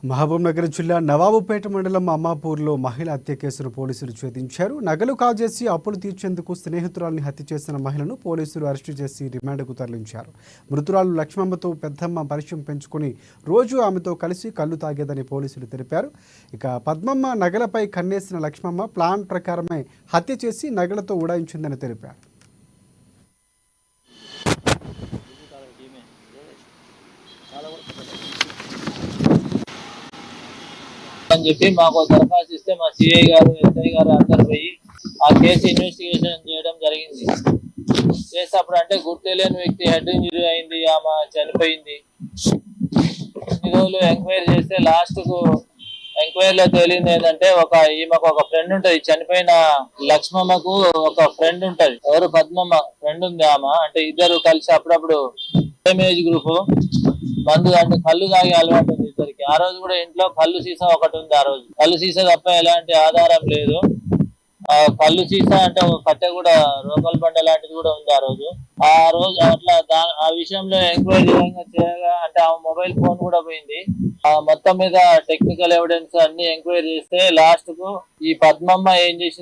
మహబూబ్ నగర్ జిల్లా నవాబుపేట మండలం అమ్మాపూర్లో మహిళ హత్య కేసును పోలీసులు ఛేదించారు. నగలు కాజేసి అప్పులు తీర్చేందుకు స్నేహితురాల్ని హత్య చేసిన మహిళను పోలీసులు అరెస్టు చేసి రిమాండ్కు తరలించారు. మృతురాలు లక్ష్మమ్మతో పెద్దమ్మ పరిచయం పెంచుకుని రోజు ఆమెతో కలిసి కళ్ళు తాగేదని పోలీసులు తెలిపారు. ఇక పద్మమ్మ నగలపై కన్నేసిన లక్ష్మమ్మ ప్లాన్ ప్రకారమే హత్య చేసి నగలతో ఉడాయించిందని తెలిపారు. అని చెప్పి మాకు దరఖాస్తు ఇస్తే మా సిఐ గారు ఎస్ఐ గారు అందరు పోయి ఆ కేసు ఇన్వెస్టిగేషన్ చేయడం జరిగింది. చేసేటప్పుడు అంటే గుర్తు తెలియని వ్యక్తి హెడ్ ఇంజరీ అయింది, ఆమె చనిపోయింది. ఇన్ని రోజులు ఎంక్వైరీ చేస్తే లాస్ట్ కు ఎంక్వైరీలో తేలింది ఏంటంటే ఈమెకు ఒక ఫ్రెండ్ ఉంటది, చనిపోయిన లక్ష్మమ్మకు ఒక ఫ్రెండ్ ఉంటది, ఎవరు పద్మమ్మ ఫ్రెండ్ ఉంది. ఆమె అంటే ఇద్దరు కలిసి అప్పుడప్పుడు సేమ్ ఏజ్ గ్రూప్ మందు అంటే కళ్ళు తాగే అలవాటు ఉంది ఇద్దరికి. ఆ రోజు కూడా ఇంట్లో కళ్ళు సీసా ఒకటి ఉంది. ఆ రోజు కళ్ళు సీసా తప్ప ఎలాంటి ఆధారం లేదు. ఆ కళ్ళు సీసా అంటే ఒక కట్టె కూడా రోకల్ బండ లాంటిది కూడా ఉంది. ఆ రోజు అట్లా ఆ విషయంలో ఎంక్వైరీ చేయగా అంటే ఆ మొబైల్ ఫోన్ కూడా పోయింది. ఆ మొత్తం మీద టెక్నికల్ ఎవిడెన్స్ అన్ని ఎంక్వైరీ చేస్తే లాస్ట్ కు ఈ పద్మమ్మ ఏం చేసింది